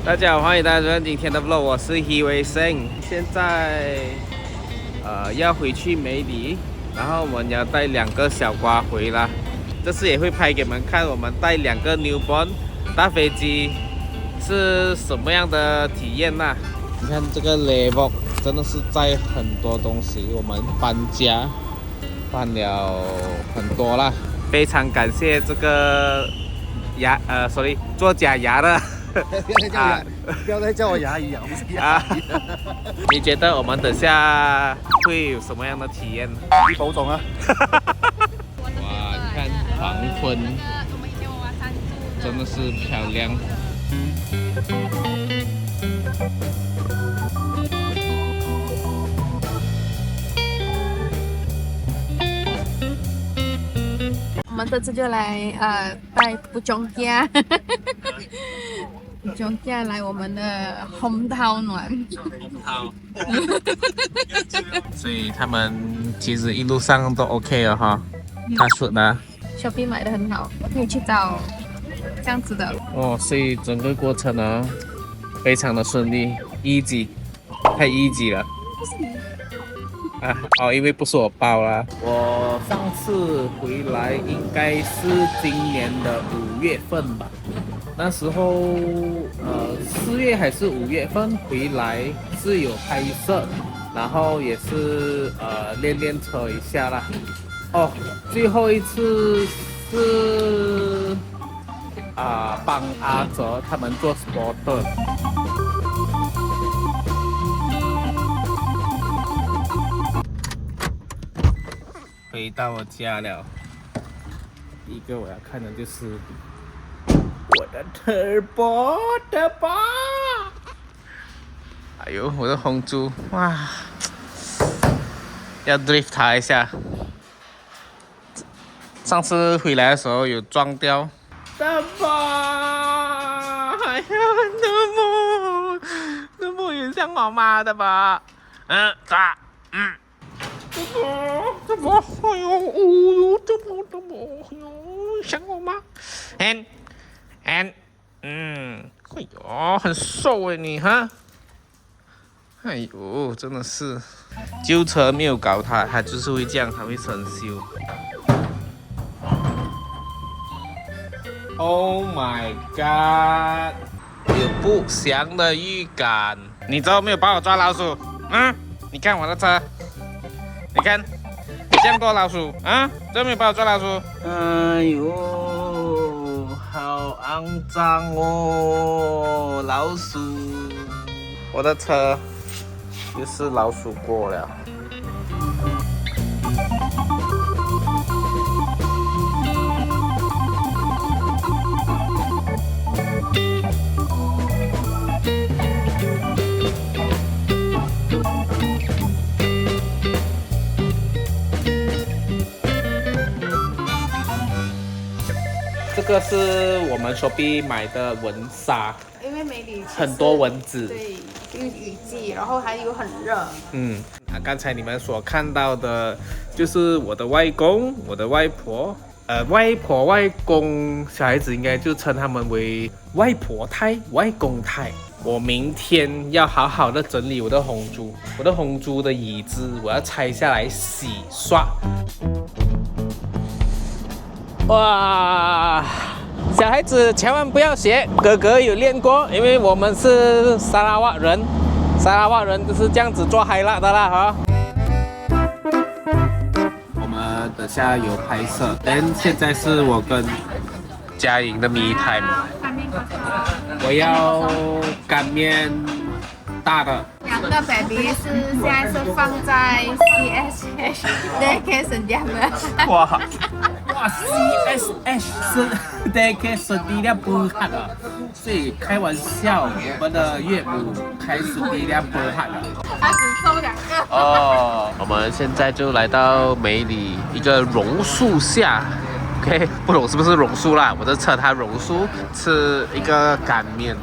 大家好，欢迎大家收看今天的 vlog， 我是 Hiwei Seng。现在要回去梅里，然后我们要带2个小瓜回来。这次也会拍给你们看，我们带2个 newborn 搭飞机是什么样的体验呐？你看这个 level 真的是载很多东西，我们搬家搬了很多啦。非常感谢这个做假牙的。不要再叫我牙医啊！我不是牙医。你觉得我们等下会有什么样的体验？一头种啊！哇，你看黄昏，真的是漂亮。我们这次就来带不中家，不中家来我们的红桃暖。好，所以他们其实一路上都 OK 了哈。他说的 Shopee 买的很好，可以去找这样子的。哦，所以整个过程呢非常的顺利 ，easy， 太 easy 了。因为不是我包啦。我上次回来应该是今年的5月份吧，那时候4月还是5月份回来是有拍摄，然后也是练车一下啦。哦，最后一次是帮阿哲他们做 spotter。回到我家了，第一个我要看的就是我的 turbo。哎呦，我的红猪，哇，要 drift 它一下。上次回来的时候有撞掉。turbo， 哎呀，turbo 也像我妈的吧？这么，哎呦，这么，哎呦，想我吗？哎呦，很瘦哎你哈，哎呦，真的是，旧车没有搞它，它就是会这样，它会生锈。Oh my god， 有不祥的预感。你知道没有帮我抓老鼠？你看我的车。你看，这样多老鼠啊！这没有帮我抓老鼠。哎呦，好肮脏哦，老鼠！我的车又是老鼠过了。这个是我们 Shopee 买的蚊纱，因为梅里很多蚊子。对，因为雨季，然后还有很热。刚才你们所看到的，就是我的外公、我的外婆，外婆、外公，小孩子应该就称他们为外婆胎、外公胎。我明天要好好的整理我的红猪，我的红猪的椅子，我要拆下来洗刷。哇，小孩子千万不要学，哥哥有练过，因为我们是沙拉瓦人，沙拉瓦人就是这样子做嗨辣的啦哈。我们等下有拍摄，但现在是我跟嘉颖的me time，我要干面大的。2个 baby 现在是放在 CSH daycare 省家的。哇 CSH 是 daycare 省地量不看了，所以开玩笑，我们的岳母开始地量不看了。他只收2个。哦，我们现在就来到梅里一个榕树下。OK， 不懂是不是榕树啦？我的车它榕树，吃一个干面。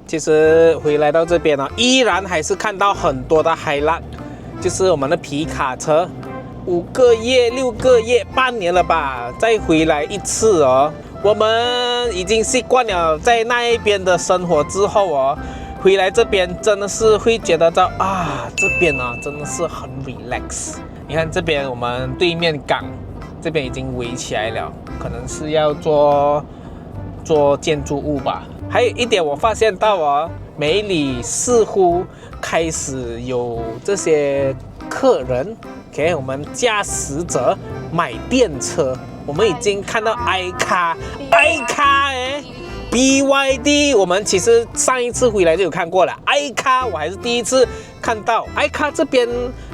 其实回来到这边呢，依然还是看到很多的highlight，就是我们的皮卡车。5个月、6个月、半年了吧，再回来一次哦。我们已经习惯了在那一边的生活之后哦，回来这边真的是会觉得到这边啊真的是很 relax。你看这边我们对面港这边已经围起来了，可能是要做建筑物吧。还有一点我发现到哦，梅里似乎开始有这些客人给我们驾驶者买电车。我们已经看到 i 卡BYD， 我们其实上一次回来就有看过了。i 卡我还是第一次看到 i 卡这边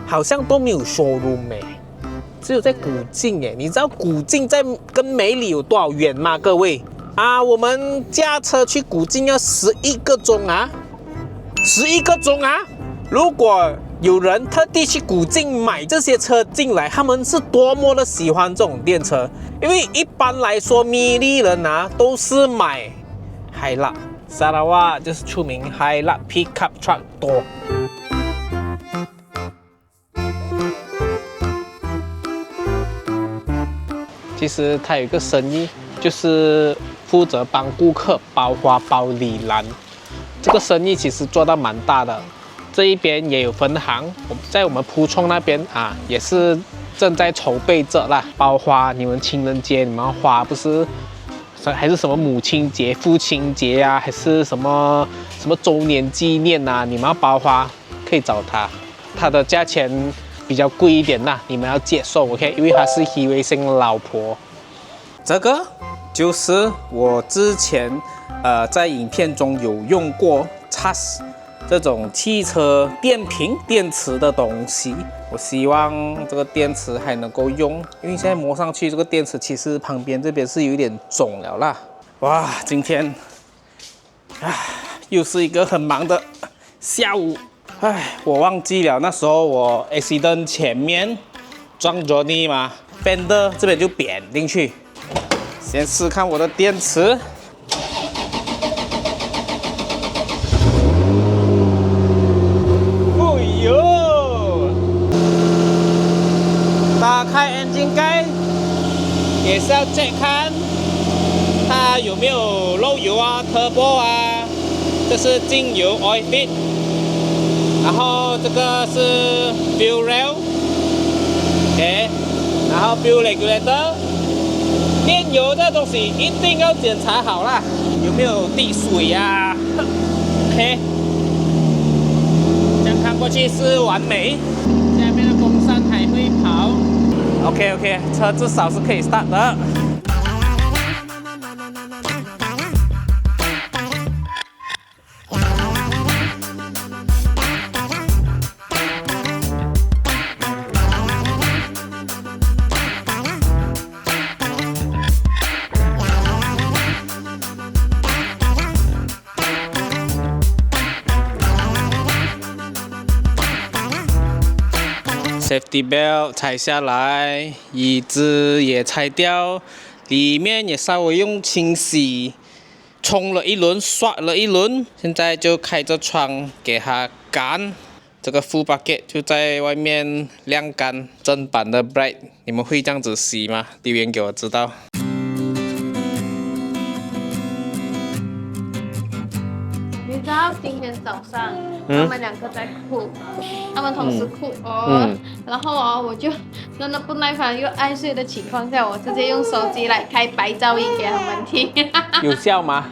好像都没有 showroom 只有在古晋你知道古晋在跟梅里有多少远吗？各位我们驾车去古晋要11个钟啊，11个钟啊！如果有人特地去古晋买这些车进来，他们是多么的喜欢这种电车，因为一般来说米利人都是买海拉，沙拉瓦就是出名海拉 pickup truck 多。其实他有一个生意，就是负责帮顾客包花包礼篮，这个生意其实做到蛮大的。这一边也有分行，在我们蒲冲那边也是正在筹备着啦。包花，你们情人节你们花不是，还是什么母亲节、父亲节还是什么周年纪念你们要包花可以找他，他的价钱比较贵一点你们要接受 ，OK？ 因为他是希维星的老婆。这个就是我之前在影片中有用过 CHAS 这种汽车电瓶电池的东西。我希望这个电池还能够用，因为现在摸上去这个电池其实旁边这边是有一点肿了啦。哇，今天又是一个很忙的下午。我忘记了那时候我 accident 前面撞 Johnny 嘛 ，fender 这边就扁进去。先试看我的电池。哎呦！打开 engine 盖，也是要 check 看它有没有漏油turbo 这是进油 oil fit。然后这个是 fuel rail，OK， 然后 fuel regulator， 电油这东西一定要检查好啦，有没有滴水OK， 这样看过去是完美。下面的风扇还会跑 ，OK， 车至少是可以 start 的。Safety belt 拆下来，椅子也拆掉，里面也稍微用清洗冲了一轮，刷了一轮，现在就开着窗给它干。这个 full bucket 就在外面晾干。正版的 Bright， 你们会这样子洗吗？留言给我知道。你知道今天早上他们两个在哭，他们同时哭然后我就真的不耐烦又爱睡的情况下，我直接用手机来开白噪音给他们听。有效吗？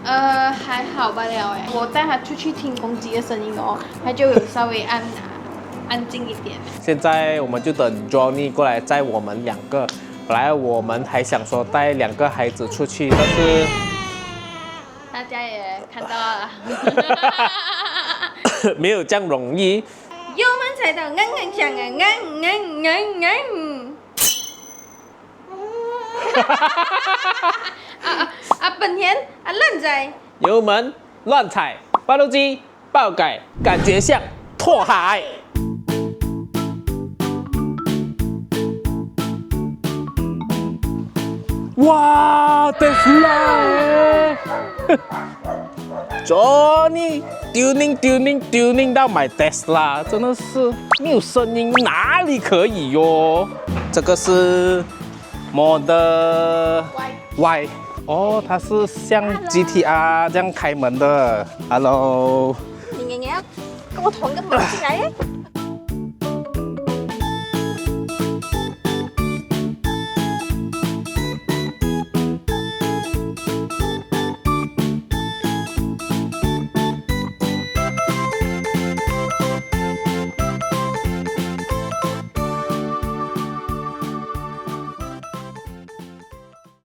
还好吧了我带他出去听公鸡的声音他就有稍微安静一点。现在我们就等 Johnny 过来载我们两个。本来我们还想说带2个孩子出去，但是大家也看到了，没有这样容易。油门踩到响本田乱踩，油门乱踩，发动机爆改，感觉像拓海。哇，特斯拉！Johnny。tuning 到买 Tesla， 真的是没有声音，哪里可以哟？这个是 Model Y， 哦，它是像 GTR 这样开门的。Hello， 你跟我同一个门进来。